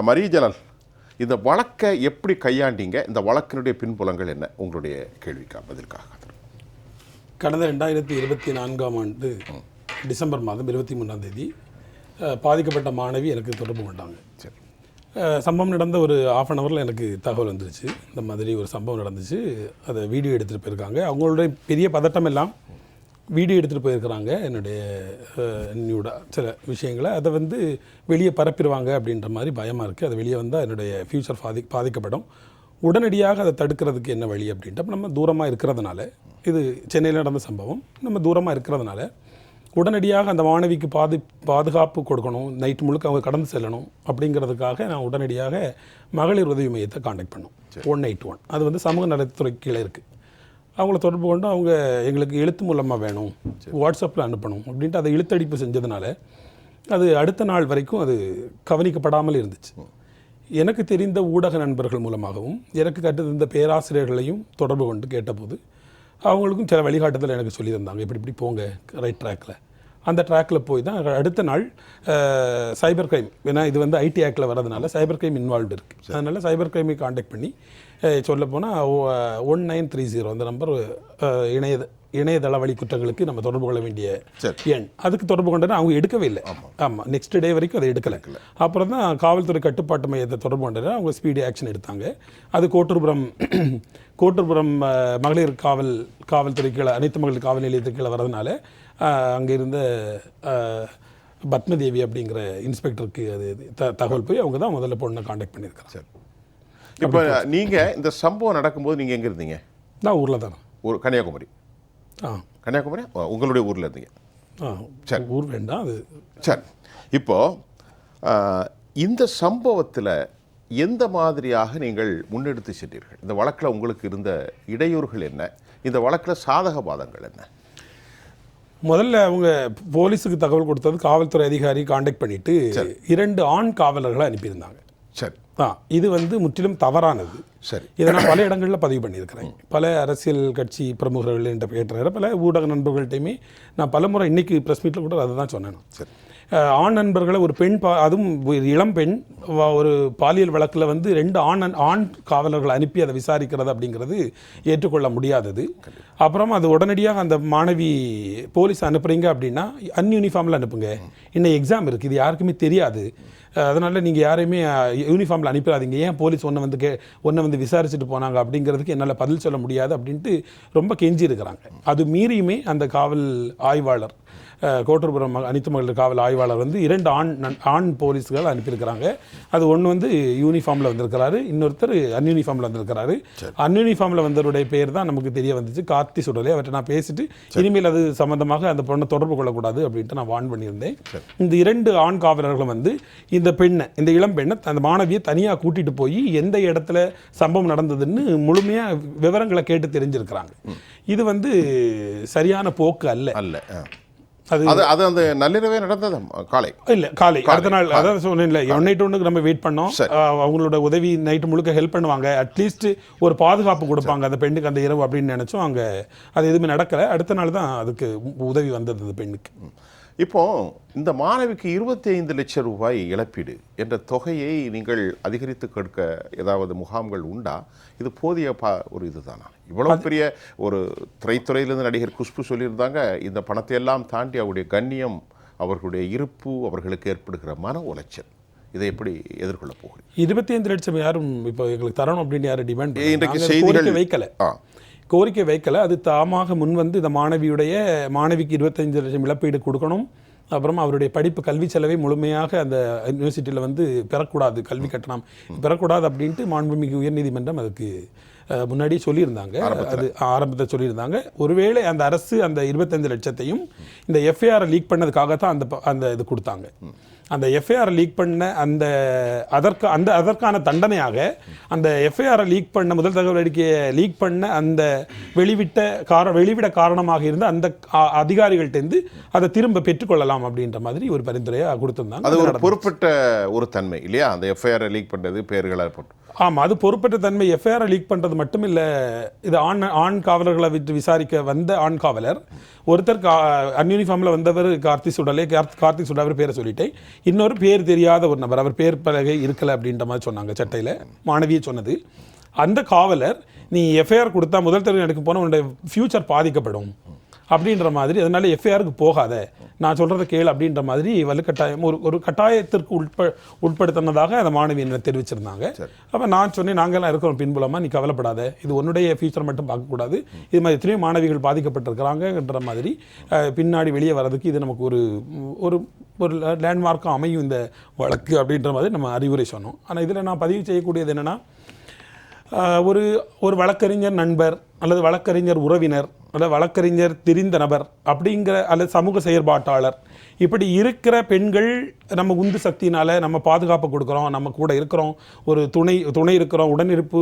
மரிய ஜலால், இந்த வழக்கை எப்படி கையாண்டீங்க? இந்த வழக்கினுடைய பின்புலங்கள் என்ன? உங்களுடைய கேள்விக்காக பதிலுக்காக. கடந்த 2024ஆம் ஆண்டு டிசம்பர் மாதம் 23ஆம் தேதி பாதிக்கப்பட்ட மாணவி எனக்கு தொடர்பு கொண்டாங்க. சரி. சம்பவம் நடந்த ஒரு ½ அன் ஹவரில் எனக்கு தகவல் வந்துருச்சு. இந்த மாதிரி ஒரு சம்பவம் நடந்துச்சு, அதை வீடியோ எடுத்துகிட்டு போயிருக்காங்க. அவங்களுடைய பெரிய பதட்டம் எல்லாம் வீடியோ எடுத்துகிட்டு போயிருக்கிறாங்க. என்னோட சில விஷயங்களை அதை வெளியே பரப்பிடுவாங்க அப்படின்ற மாதிரி பயமாக இருக்குது. அது வெளியே வந்தால் என்னுடைய ஃப்யூச்சர் பாதிக்கப்படும். உடனடியாக அதை தடுக்கிறதுக்கு என்ன வழி அப்படின்ட்டு, அப்போ நம்ம தூரமாக இருக்கிறதுனால, இது சென்னையில் நடந்த சம்பவம், நம்ம தூரமாக இருக்கிறதுனால உடனடியாக அந்த மாணவிக்கு பாதுகாப்பு கொடுக்கணும், நைட் முழுக்க அவங்க கடந்து செல்லணும் அப்படிங்கிறதுக்காக நான் உடனடியாக மகளிர் உதவி மையத்தை காண்டாக்ட் பண்ணோம். 181 அது சமூக நலத்துறை கீழே இருக்குது. அவங்கள தொடர்பு கொண்டு அவங்க எங்களுக்கு எழுத்து மூலமாக வேணும், வாட்ஸ்அப்பில் அனுப்பணும் அப்படின்ட்டு அதை இழுத்தடிப்பு செஞ்சதுனால அது அடுத்த நாள் வரைக்கும் அது கவனிக்கப்படாமல் இருந்துச்சு. எனக்கு தெரிந்த ஊடக நண்பர்கள் மூலமாகவும் எனக்கு கற்றுத்தந்த பேராசிரியர்களையும் தொடர்பு கொண்டு கேட்டபோது அவங்களுக்கும் சில வழிகாட்டுதல் எனக்கு சொல்லி தந்தாங்க. இப்படி போங்க ரைட் ட்ராக்கில். அந்த ட்ராக்கில் போய் தான் அடுத்த நாள் சைபர் கிரைம், ஏன்னா இது ஐடி ஆக்டில் வரதுனால சைபர் கிரைம் இன்வால்வ்டு இருக்குது. அதனால் சைபர் கிரைமை காண்டாக்ட் பண்ணி சொல்லப்போனால் 1930 அந்த நம்பர் இணையதள வழி குற்றங்களுக்கு நம்ம தொடர்பு கொள்ள வேண்டிய எண். அதுக்கு தொடர்பு கொண்டனா அவங்க எடுக்கவே இல்லை. ஆமாம், நெக்ஸ்ட் டே வரைக்கும் அதை எடுக்கலை. அப்புறம் தான் காவல்துறை கட்டுப்பாட்டு மையத்தை தொடர்பு கொண்டனா அவங்க ஸ்பீடி ஆக்ஷன் எடுத்தாங்க. அது கோட்டூர்புரம் மகளிர் காவல்துறை கீழே, அனைத்து மகளிர் காவல் நிலையத்துக்கு கீழே வரதுனால அங்கே இருந்த பத்மதேவி அப்படிங்கிற இன்ஸ்பெக்டருக்கு அது தகவல் போய் அவங்க தான் முதல்ல பொண்ணை காண்டாக்ட் பண்ணியிருக்காங்க. சார், இப்போ நீங்கள் இந்த சம்பவம் நடக்கும்போது நீங்கள் எங்கே இருந்தீங்க? நான் ஊரில் தானே. கன்னியாகுமரி. கன்னியாகுமரி உங்களுடைய ஊரில் இருந்தீங்க? சரி, ஊர் வேண்டாம் அது. சரி, இப்போது இந்த சம்பவத்தில் எந்த மாதிரியாக நீங்கள் முன்னெடுத்து சென்றீர்கள்? இந்த வழக்கில் உங்களுக்கு இருந்த இடையூறுகள் என்ன? இந்த வழக்கில் சாதக பாதங்கள் என்ன? முதல்ல அவங்க போலீஸுக்கு தகவல் கொடுத்தது காவல்துறை அதிகாரி காண்டாக்ட் பண்ணிட்டு 2 ஆண் காவலர்களை அனுப்பியிருந்தாங்க. சரி. இது முற்றிலும் தவறானது. சரி, இதை நான் பல இடங்களில் பதிவு பண்ணியிருக்கிறேன். பல அரசியல் கட்சி பிரமுகர்கள் என்ற பேட்டுற பல ஊடக நண்பர்கள்ட்டையுமே நான் பல முறை இன்னைக்கு ப்ரெஸ் மீட்டில் கூட அதை தான் சொன்னேன். சரி, ஆண் நண்பர்களை ஒரு பெண் அதுவும் இளம் பெண் ஒரு பாலியல் வழக்கில் 2 ஆண் காவலர்கள் அனுப்பி அதை விசாரிக்கிறது அப்படிங்கிறது ஏற்றுக்கொள்ள முடியாதது. அப்புறம் அது உடனடியாக அந்த மாணவி போலீஸ் அனுப்புறீங்க அப்படின்னா அன்யூனிஃபார்மில் அனுப்புங்க, இன்னும் எக்ஸாம் இருக்குது, இது யாருக்குமே தெரியாது, அதனால் நீங்கள் யாரையுமே யூனிஃபார்மில் அனுப்பிடாதீங்க, ஏன் போலீஸ் ஒன்றை விசாரிச்சுட்டு போனாங்க அப்படிங்கிறதுக்கு என்னால் பதில் சொல்ல முடியாது அப்படின்ட்டு ரொம்ப கெஞ்சி இருக்கிறாங்க. அது மீறியுமே அந்த காவல் ஆய்வாளர், கோட்டூர்புரம் அனைத்து மகளிர் காவல் ஆய்வாளர் 2 ஆண் போலீஸ்கள் அனுப்பியிருக்கிறாங்க. அது ஒன்று யூனிஃபார்மில் வந்திருக்கிறாரு, இன்னொருத்தர் அன்யூனிஃபார்மில் வந்திருக்கிறாரு. அன்யூனிஃபார்மில் வந்தவருடைய பேர் தான் நமக்கு தெரிய வந்துச்சு, கார்த்தி சுடலை. அவர்கிட்ட நான் பேசிட்டு இனிமேல் அது சம்மந்தமாக அந்த பொண்ணை தொடர்பு கொள்ளக்கூடாது அப்படின்ட்டு நான் வார்ன் பண்ணியிருந்தேன். இந்த 2 ஆண் காவலர்களும் இந்த இளம் பெண்ணை அந்த மாணவியை தனியாக கூட்டிகிட்டு போய் எந்த இடத்துல சம்பவம் நடந்ததுன்னு முழுமையாக விவரங்களை கேட்டு தெரிஞ்சிருக்கிறாங்க. இது சரியான போக்கு அல்ல. அது அந்த நள்ளிரவே நடந்தது. காலை அடுத்த நாள் அதான் சொன்னேன்ல, 181க்கு நம்ம வெயிட் பண்ணோம். அவங்களோட உதவி நைட்டு முழுக்க ஹெல்ப் பண்ணுவாங்க, அட்லீஸ்ட் ஒரு பாதுகாப்பு கொடுப்பாங்க அந்த பெண்ணுக்கு அந்த இரவு அப்படின்னு நினைச்சோம். அங்கே அது எதுவுமே நடக்கலை. அடுத்த நாள் தான் அதுக்கு உதவி வந்தது அந்த பெண்ணுக்கு. இப்போ இந்த மாணவிக்கு 25 லட்சம் ரூபாய் இழப்பீடு என்ற தொகையை நீங்கள் அதிகரித்து கொடுக்க ஏதாவது முகாம்கள் உண்டா? இது போதிய ஒரு இதுதானா? இவ்வளவு பெரிய ஒரு திரைத்துறையிலிருந்து நடிகர் குஷ்பு சொல்லியிருந்தாங்க, இந்த பணத்தை எல்லாம் தாண்டி அவருடைய கண்ணியம், அவர்களுடைய இருப்பு, அவர்களுக்கு ஏற்படுகிற மன உளைச்சல், இதை எப்படி எதிர்கொள்ள போகிறீங்க? 25 லட்சம் யாரும் இப்போ எங்களுக்கு தரணும் அப்படின்னு யாரும் டிமாண்ட் கோரிக்கை வைக்கலை. அது தாமாக முன் இந்த மாணவிக்கு 25 லட்சம் இழப்பீடு கொடுக்கணும். அப்புறம் அவருடைய படிப்பு கல்வி செலவை முழுமையாக அந்த யூனிவர்சிட்டியில் பெறக்கூடாது, கல்வி கட்டணம் பெறக்கூடாது அப்படின்ட்டு மாண்புமிகு உயர்நீதிமன்றம் அதுக்கு முன்னாடியே சொல்லியிருந்தாங்க. அது ஆரம்பத்தை சொல்லியிருந்தாங்க. ஒருவேளை அந்த அரசு அந்த 25 லட்சத்தையும் இந்த எஃப்ஐஆரை லீக் பண்ணதுக்காகத்தான் அந்த இது கொடுத்தாங்க. அந்த எஃப்ஐஆரை லீக் பண்ண அதற்கான தண்டனையாக அந்த எஃப்ஐஆரை லீக் பண்ண முதல் தகவல் அறிக்கையை லீக் பண்ண அந்த வெளிவிட காரணமாக இருந்த அந்த அதிகாரிகள்கிட்ட அதை திரும்ப பெற்றுக்கொள்ளலாம் அப்படின்ற மாதிரி ஒரு பரிந்துரையை கொடுத்திருந்தாங்க. அது ஒரு பொறுப்பட்ட ஒரு தன்மை இல்லையா? அந்த எஃப்ஐஆரை லீக் பண்ணுறது பேர்களை போட்டு ஆமாம், அது பொறுப்பற்ற தன்மை. எஃப்ஐஆரை லீக் பண்ணுறது மட்டும் இல்லை, இது ஆண் காவலர்களை விட்டு விசாரிக்க வந்த ஆண் காவலர் ஒருத்தர் அன்யூனிஃபார்மில் வந்தவர் கார்த்திக் சுடா அவர் பேரை சொல்லிட்டேன். இன்னொரு பேர் தெரியாத ஒரு நபர், அவர் பேர் பலகை இருக்கலை அப்படின்ற மாதிரி சொன்னாங்க சட்டையில், மாணவியை சொன்னது. அந்த காவலர் நீ எஃப்ஐஆர் கொடுத்தா முதல் தடவை எனக்கு போனால் உன்னுடைய ஃப்யூச்சர் பாதிக்கப்படும் அப்படின்ற மாதிரி, அதனால எஃப்ஐஆருக்கு போகாத, நான் சொல்கிறத கேளு அப்படின்ற மாதிரி வலுக்கட்டாயம் ஒரு கட்டாயத்திற்கு உட்படுத்தினதாக அந்த மாணவி என்ன தெரிவிச்சிருந்தாங்க. அப்போ நான் சொன்னேன், நாங்கள்லாம் இருக்கிறோம் பின்புலமாக, நீ கவலைப்படாத, இது உன்னுடைய ஃபியூச்சர் மட்டும் பார்க்கக்கூடாது, இது மாதிரி எத்தனையோ மாணவிகள் பாதிக்கப்பட்டிருக்கிறாங்கன்ற மாதிரி பின்னாடி வெளியே வர்றதுக்கு இது நமக்கு ஒரு ஒரு லேண்ட்மார்க்காக அமையும் இந்த வழக்கு அப்படின்ற மாதிரி நம்ம அறிவுரை சொன்னோம். ஆனால் இதில் நான் பதிவு செய்யக்கூடியது என்னென்னா, ஒரு வழக்கறிஞர் நண்பர் அல்லது வழக்கறிஞர் உறவினர் அல்லது வழக்கறிஞர் தெரிந்த நபர் அப்படிங்கிற அல்லது சமூக செயற்பாட்டாளர் இப்படி இருக்கிற பெண்கள் நம்ம உந்து சக்தினால் நம்ம பாதுகாப்பு கொடுக்குறோம், நம்ம கூட இருக்கிறோம், ஒரு துணை இருக்கிறோம், உடனிருப்பு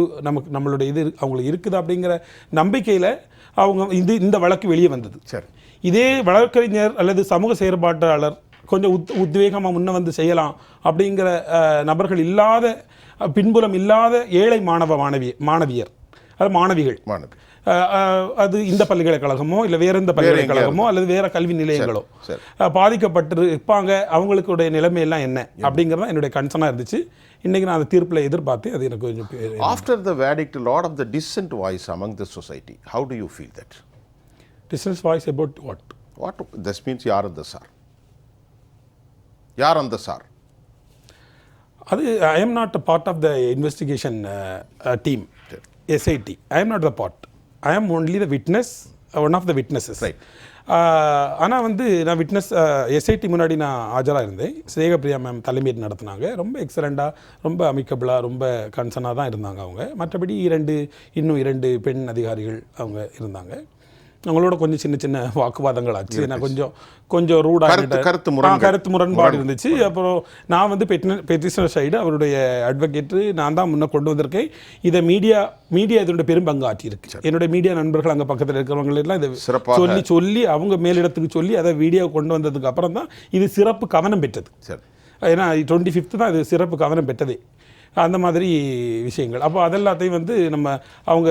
நம்மளுடைய இது அவங்களுக்கு இருக்குது அப்படிங்கிற நம்பிக்கையில் அவங்க இந்த வழக்கு வெளியே வந்தது. சரி, இதே வழக்கறிஞர் அல்லது சமூக செயற்பாட்டாளர் கொஞ்சம் உத்வேகமாக முன்ன வந்து செய்யலாம் அப்படிங்கிற நபர்கள் இல்லாத, பின்புலம் இல்லாத ஏழை மாணவியர் அது மாணவிகள், அது இந்த பல்கலைக்கழகமோ இல்லை வேற எந்த பல்கலைக்கழகமோ அல்லது வேற கல்வி நிலையங்களோ பாதிக்கப்பட்டு இருப்பாங்க, அவங்களுடைய நிலைமையெல்லாம் என்ன அப்படிங்கிறது தான் என்னுடைய கன்சர்னாக இருந்துச்சு. இன்னைக்கு நான் அந்த தீர்ப்பில் எதிர்பார்த்து அது எனக்கு கொஞ்சம். After the verdict, a lot of the dissent voice among the society, how do you feel that? Dissent voice about what? What this means? யார் அந்த சார்? அது I am not a part of the investigation team, SIT. I am not the part, I am only the witness, one of the witnesses. ஆனால் வந்து நான் witness SIT முன்னாடி நான் ஆஜராக இருந்தேன். ஸ்னேகப்பிரியா மேம் தலைமையில் நடத்தினாங்க. ரொம்ப எக்ஸலண்ட்டாக, ரொம்ப அமிக்கபிளாக, ரொம்ப கன்சர்னாக தான் இருந்தாங்க அவங்க. மற்றபடி இன்னும் இரண்டு பெண் அதிகாரிகள் அவங்க இருந்தாங்க. அவங்களோட கொஞ்சம் சின்ன வாக்குவாதங்கள் ஆச்சு. நான் கொஞ்சம் ரூடாக கருத்து முரண்பாடு இருந்துச்சு. அப்புறம் நான் வந்து பெட்டிஷனர் சைடு அவருடைய அட்வொகேட்டு நான் தான் முன்னே கொண்டு வந்திருக்கேன். இதை மீடியா இதனுடைய பெரும் பங்கு ஆற்றியிருக்கு. என்னுடைய மீடியா நண்பர்கள் அங்கே பக்கத்தில் இருக்கிறவங்களெல்லாம் இதை சொல்லி அவங்க மேலிடத்துக்கு சொல்லி அதை வீடியோ கொண்டு வந்ததுக்கு அப்புறம் தான் இது சிறப்பு கவனம் பெற்றது. ஏன்னா 25th தான் இது சிறப்பு கவனம் பெற்றதே. அந்த மாதிரி விஷயங்கள். அப்போ அதெல்லாத்தையும் வந்து அவங்க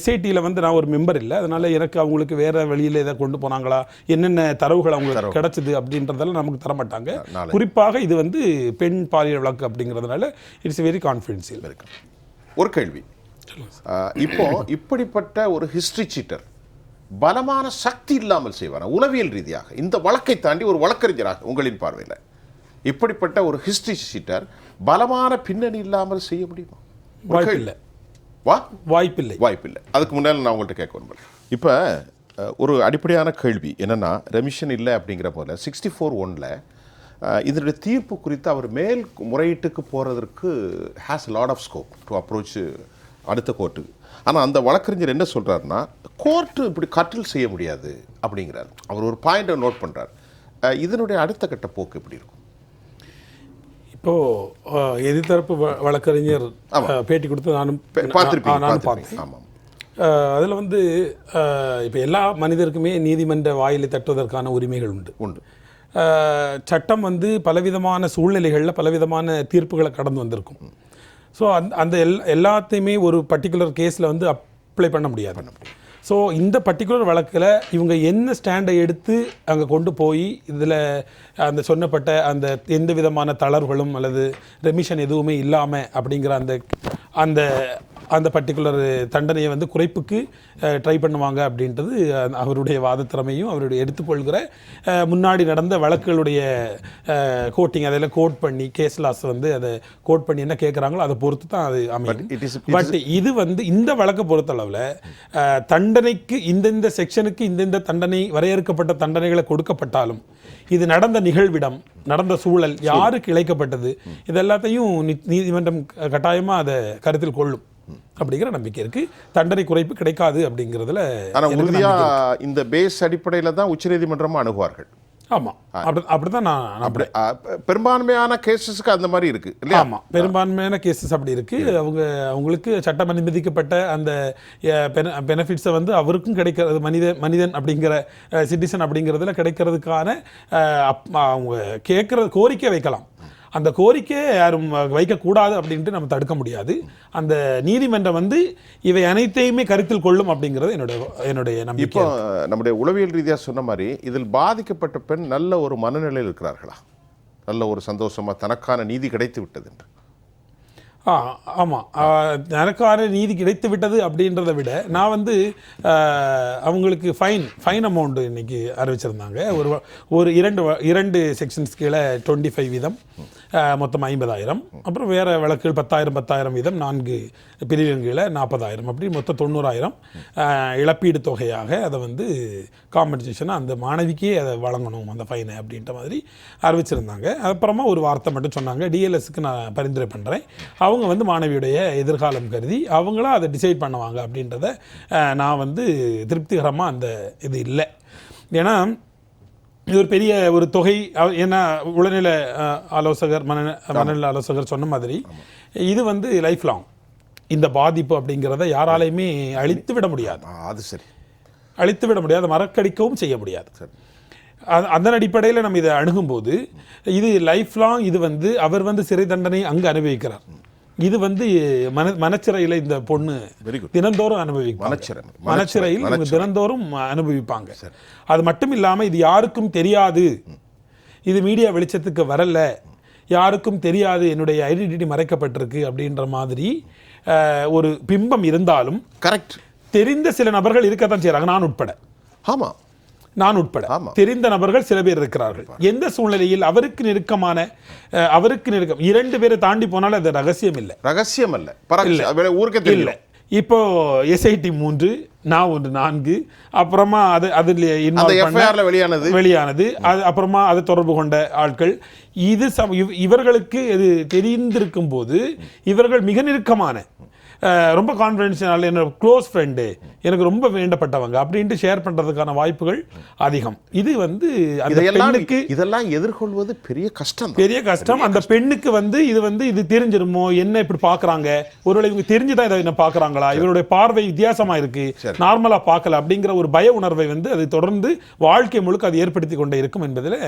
SITயில் வந்து நான் ஒரு மெம்பர் இல்லை, அதனால் எனக்கு அவங்களுக்கு வேறு வழியில் எதை கொண்டு போனாங்களா, என்னென்ன தரவுகள் அவங்களுக்கு கிடச்சிது அப்படின்றதெல்லாம் நமக்கு தரமாட்டாங்க. குறிப்பாக இது வந்து பெண் பாலியல் வழக்கு அப்படிங்கிறதுனால இட்ஸ் வெரி கான்ஃபிடென்ஷியல். ஒரு கேள்வி, இப்போ இப்படிப்பட்ட ஒரு ஹிஸ்ட்ரி சீட்டர் பலமான சக்தி இல்லாமல் செய்வார் உளவியல் ரீதியாக, இந்த வழக்கை தாண்டி ஒரு வழக்கறிஞராக உங்களின் பார்வையில் இப்படிப்பட்ட ஒரு ஹிஸ்ட்ரி சீட்டர் பலமான பின்னணி இல்லாமல் செய்ய முடியுமா? வாய்ப்பில்லை. அதுக்கு முன்னால் நான் உங்கள்கிட்ட கேட்க விரும்புகிறேன். இப்போ ஒரு அடிப்படையான கேள்வி என்னென்னா, ரெமிஷன் இல்லை அப்படிங்கிற போல 64(1) இதனுடைய தீர்ப்பு குறித்து அவர் மேல் முறையீட்டுக்கு போகிறதற்கு has lot of scope to approach அடுத்த கோர்ட்டுக்கு. ஆனால் அந்த வழக்கறிஞர் என்ன சொல்கிறாருன்னா, கோர்ட்டு இப்படி கட்டில் செய்ய முடியாது அப்படிங்கிறார். அவர் ஒரு பாயிண்டை நோட் பண்ணுறார். இதனுடைய அடுத்த கட்ட போக்கு எப்படி இருக்கும்? இப்போது எதிர்த்தரப்பு வழக்கறிஞர் பேட்டி கொடுத்து நானும் பார்த்தேன். அதில் வந்து இப்போ எல்லா மனிதருக்குமே நீதிமன்ற வாயிலை தட்டுவதற்கான உரிமைகள் உண்டு. சட்டம் வந்து பலவிதமான சூழ்நிலைகளில் பலவிதமான தீர்ப்புகளை கடந்து வந்திருக்கும். ஸோ அந்த எல்லாத்தையுமே ஒரு பர்டிகுலர் கேஸில் வந்து அப்ளை பண்ண முடியாது. ஸோ இந்த பர்டிகுலர் வழக்கில் இவங்க என்ன ஸ்டாண்டை எடுத்து அங்கே கொண்டு போய் இதில் அந்த சொன்னப்பட்ட அந்த எந்த விதமான தளர்வுகளும் அல்லது ரெமிஷன் எதுவுமே இல்லாமல் அப்படிங்கிற அந்த அந்த பர்டிகுலர் தண்டனையை வந்து குறைப்புக்கு ட்ரை பண்ணுவாங்க அப்படின்றது அவருடைய வாதத்திறமையும் அவருடைய எடுத்துக்கொள்கிற முன்னாடி நடந்த வழக்குகளுடைய கோட்டிங் அதில் கோட் பண்ணி கேஸ் லாஸ் வந்து அதை கோட் பண்ணி என்ன கேட்குறாங்களோ அதை பொறுத்து தான் அது அமையும். பட் இது வந்து இந்த வழக்கை பொறுத்தளவில் தண்டனைக்கு இந்தந்த செக்ஷனுக்கு இந்தந்த தண்டனை வரையறுக்கப்பட்ட தண்டனைகளை கொடுக்கப்பட்டாலும் இது நடந்த நிகழ்விடம், நடந்த சூழல், யாருக்கு இழைக்கப்பட்டது, இது எல்லாத்தையும் நீதிமன்றம் கட்டாயமாக அதை கருத்தில் கொள்ளும் அப்படிங்கிற நம்பிக்கை இருக்கு. தண்டனை குறைப்பு கிடைக்காது அப்படிங்கிறதுல உறுதியா இந்த பேஸ் அடிப்படையில் தான் உச்சநீதிமன்றம் அணுகுவார்கள். ஆமாம், அப்படிதான் நான் பெரும்பான்மையான கேசஸ்க்கு அந்த மாதிரி இருக்கு. ஆமாம், பெரும்பான்மையான கேசஸ் அப்படி இருக்கு. அவங்களுக்கு சட்டம் அனுமதிக்கப்பட்ட அந்த பெனிஃபிட்ஸை வந்து அவருக்கும் கிடைக்கிறது, மனிதன் அப்படிங்கிற சிட்டிசன் அப்படிங்கிறதுல கிடைக்கிறதுக்கான அவங்க கேட்கறது கோரிக்கை வைக்கலாம். அந்த கோரிக்கையை யாரும் வைக்கக்கூடாது அப்படின்ட்டு நம்ம தடுக்க முடியாது. அந்த நீதிமன்றம் வந்து இவை அனைத்தையுமே கருத்தில் கொள்ளும் அப்படிங்கிறது என்னுடைய நம்பிக்கை. இப்போ நம்முடைய உளவியல் ரீதியாக சொன்ன மாதிரி இதில் பாதிக்கப்பட்ட பெண் நல்ல ஒரு மனநிலையில் இருக்கிறார்களா? நல்ல ஒரு சந்தோஷமா தனக்கான நீதி கிடைத்து விட்டது என்று? ஆமாம், எனக்கான நீதி கிடைத்து விட்டது அப்படின்றத விட நான் வந்து அவங்களுக்கு ஃபைன் அமௌண்ட் இன்னைக்கு அறிவிச்சிருந்தாங்க. ஒரு இரண்டு செக்ஷன்ஸ் கீழே 25 வீதம், மொத்தம் 50,000. அப்புறம் வேறு வழக்குகள் 10,000 வீதம் 4 பிரிவின் கீழே 40,000, அப்படி மொத்தம் 90,000 இழப்பீடு தொகையாக அதை வந்து காம்பன்சேஷனாக அந்த மாணவிக்கே அதை வழங்கணும் அந்த ஃபைனை அப்படின்ற மாதிரி அறிவிச்சிருந்தாங்க. அப்புறமா ஒரு வார்த்தை மட்டும் சொன்னாங்க, டிஎல்எஸ்க்கு நான் பரிந்துரை பண்ணுறேன், அவங்க வந்து மாணவியுடைய எதிர்காலம் கருதி அவங்களா அதை டிசைட் பண்ணுவாங்க அப்படின்றத நான் வந்து திருப்திகரமாக அந்த இது இல்லை. ஏன்னா இது ஒரு பெரிய ஒரு தொகை. ஏன்னா உளநிலை ஆலோசகர் மனநல ஆலோசகர் சொன்ன மாதிரி இது வந்து லைஃப் லாங் இந்த பாதிப்பு அப்படிங்கிறத யாராலையுமே அழித்து விட முடியாது. அது சரி, அழித்து விட முடியாது, மறக்கடிக்கவும் செய்ய முடியாது. அதன் அடிப்படையில் நம்ம இதை அணுகும்போது இது லைஃப் லாங், இது வந்து அவர் வந்து சிறை தண்டனை அங்கு அனுபவிக்கிறார். இது வந்து மனச்சிறையில் இந்த பொண்ணு தினந்தோறும் அனுபவிப்பாங்க, மனச்சிறையில் தினந்தோறும் அனுபவிப்பாங்க. அது மட்டும் இல்லாமல் இது யாருக்கும் தெரியாது, இது மீடியா வெளிச்சத்துக்கு வரல, யாருக்கும் தெரியாது, என்னுடைய ஐடென்டிட்டி மறைக்கப்பட்டிருக்கு அப்படின்ற மாதிரி ஒரு பிம்பம் இருந்தாலும் கரெக்ட் தெரிந்த சில நபர்கள் இருக்கத்தான் செய்கிறாங்க, நான் உட்பட தெரிந்த நபர்கள் சில பேர் இருக்கிறார்கள். எந்த சூழ்நிலையில் அவருக்கு நெருக்கம் 2 பேரை தாண்டி போனாலும் அது ரகசியம் இல்லை. இப்போ எஸ்ஐடி 3, நான் 4, அப்புறமா அதில் வெளியானது, அது அப்புறமா அதை தொடர்பு கொண்ட ஆட்கள், இது இவர்களுக்கு இது தெரிந்திருக்கும் போது இவர்கள் மிக நெருக்கமான ரொம்ப கான்ஃபிடென்ஷியல், என்னோட க்ளோஸ் ஃப்ரெண்டு, எனக்கு ரொம்ப வேண்டப்பட்டவங்க அப்படின்ட்டு ஷேர் பண்ணுறதுக்கான வாய்ப்புகள் அதிகம். இது வந்து அந்த பெண்ணுக்கு இதெல்லாம் எதிர்கொள்வது பெரிய கஷ்டம். அந்த பெண்ணுக்கு வந்து இது தெரிஞ்சிருமோ, என்ன இப்படி பார்க்குறாங்க, ஒருவேளை இவங்க தெரிஞ்சுதான் இதை என்ன பார்க்குறாங்களா, இவருடைய பார்வை வித்தியாசமாக இருக்கு, நார்மலாக பார்க்கல அப்படிங்கிற ஒரு பய உணர்வை வந்து அது தொடர்ந்து வாழ்க்கை முழுக்க அது ஏற்படுத்தி கொண்டே இருக்கும் என்பதில்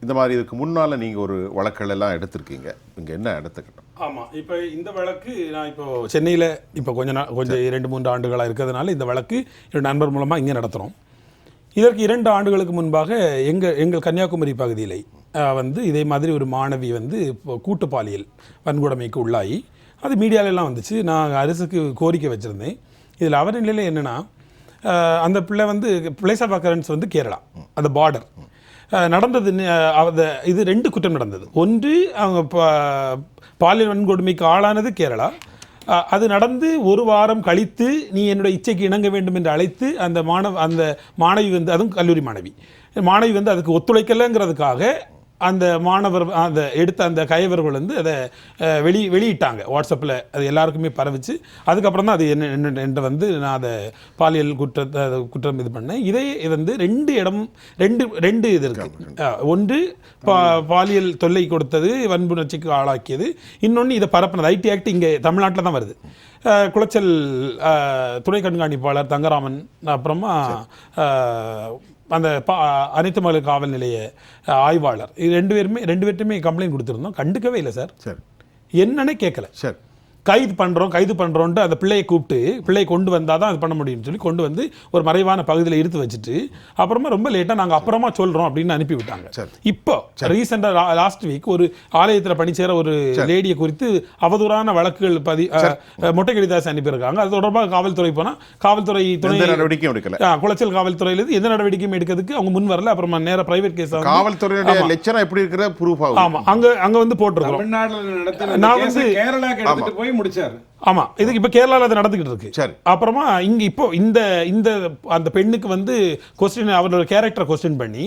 இந்த மாதிரி இதுக்கு முன்னால் நீங்கள் ஒரு வழக்குகள் எல்லாம் எடுத்திருக்கீங்க, இங்கே என்ன எடுத்துக்கிட்டோம்? ஆமாம், இப்போ இந்த வழக்கு நான் இப்போ சென்னையில் இப்போ கொஞ்சம் 2-3 ஆண்டுகளாக இருக்கிறதுனால இந்த வழக்கு என்னோட நண்பர் மூலமாக இங்கே நடத்துகிறோம். இதற்கு 2 ஆண்டுகளுக்கு முன்பாக எங்கள் கன்னியாகுமரி பகுதியில் வந்து இதே மாதிரி ஒரு மாணவி வந்து கூட்டு பாலியல் வன்கொடுமைக்கு உள்ளாகி அது மீடியாலெல்லாம் வந்துச்சு. நான் அரசுக்கு கோரிக்கை வச்சுருந்தேன். இதில் அவர் நிலையில் என்னென்னா, அந்த பிள்ளை வந்து பிளேஸ் ஆஃப் அக்கரன்ஸ் வந்து கேரளா, அந்த பார்டர் நடந்தது. இது 2 குற்றம் நடந்தது. ஒன்று, அவங்க பாலியல் வன்கொடுமைக்கு ஆளானது கேரளா. அது நடந்து 1 வாரம் கழித்து நீ என்னுடைய இச்சைக்கு இணங்க வேண்டும் என்று அழைத்து அந்த மாணவி வந்து, அதுவும் கல்லூரி மாணவி வந்து அதுக்கு ஒத்துழைக்கலைங்கிறதுக்காக அந்த மாணவர் எடுத்த அந்த கைவர்கள் வந்து அதை வெளியிட்டாங்க வாட்ஸ்அப்பில். அது எல்லாருக்குமே பரவிச்சு. அதுக்கப்புறம் தான் அது என்ன வந்து நான் அதை பாலியல் குற்றம் இது பண்ணேன். இதே வந்து 2 இது இருக்குது. ஒன்று பாலியல் தொல்லை கொடுத்தது, வன்புணர்ச்சிக்கு ஆளாக்கியது. இன்னொன்று இதை பரப்பினது. ஐடி ஆக்ட் இங்கே தமிழ்நாட்டில் தான் வருது. குளச்சல் துணை கண்காணிப்பாளர் தங்கராமன், அப்புறமா அந்த அனைத்து மகளிர் காவல் நிலைய ஆய்வாளர், இது 2 பேர்ட்டுமே கம்ப்ளைண்ட் கொடுத்துருந்தோம். கண்டுக்கவே இல்லை சார். என்னன்னே கேட்கல. கைது பண்ணுறோன்ட்டு அந்த பிள்ளையை கூப்பிட்டு, பிள்ளையை கொண்டு வந்தால் தான் அது பண்ண முடியும்னு சொல்லி கொண்டு வந்து ஒரு மறைவான பகுதியில் எடுத்து வச்சுட்டு அப்புறமா ரொம்ப லேட்டாக நாங்கள் அப்புறமா சொல்கிறோம் அப்படின்னு அனுப்பி விட்டாங்க. இப்போ ரீசெண்டாக லாஸ்ட் வீக் ஒரு ஆலயத்தில் பணிச்சேர ஒரு லேடியை குறித்து அவதூறான வழக்குகள் மொட்டை கடிதாசி அனுப்பியிருக்காங்க. அது தொடர்பாக காவல்துறை போனால் காவல்துறை துணை நடவடிக்கை எடுக்கல. குளச்சல் காவல்துறையிலேருந்து எந்த நடவடிக்கையும் எடுக்கிறதுக்கு அவங்க முன் வரல. அப்புறமா நேராக பிரைவேட் கேஸ் காவல்துறையுடைய லட்சணம் எப்படி இருக்கிற ப்ரூஃப் ஆகும். ஆமாம், அங்கே வந்து போட்டிருக்கோம். நான் வந்து கேரளாக்கு எடுத்துட்டு போய் முடிச்சாரு. ஆமா, இதுக்கு இப்போ கேரளாவில் அது நடந்துகிட்டு இருக்கு. சரி, அப்புறமா இங்க இப்போ இந்த அந்த பெண்ணுக்கு வந்து கொஸ்டின், அவரோட கேரக்டர் கொஸ்டின் பண்ணி,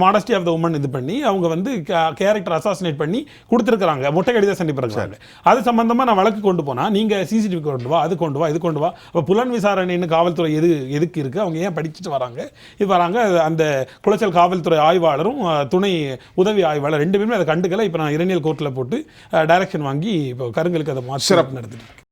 மாடஸ்டி ஆஃப் த உமன் இது பண்ணி அவங்க வந்து கேரக்டர் அசாசினேட் பண்ணி கொடுத்துருக்காங்க. மொட்டை கடிதம் சந்திப்பிருக்காங்க. அது சம்பந்தமா நான் வழக்கு கொண்டு போனா நீங்க சிசிடிவி கொண்டு வா, அது கொண்டு வா, இது கொண்டு வா. அப்போ புலன் விசாரணைன்னு காவல்துறை எதுக்கு இருக்கு, அவங்க ஏன் படிச்சுட்டு வராங்க. அந்த குளச்சல் காவல்துறை ஆய்வாளரும் துணை உதவி ஆய்வாளர் 2 பேருமே அதை கண்டுக்கல. இப்போ நான் இரணியல் கோர்ட்டில் போட்டு டைரக்ஷன் வாங்கி இப்போ கருங்கலுக்கு அதை மாற்றி நடத்திட்டு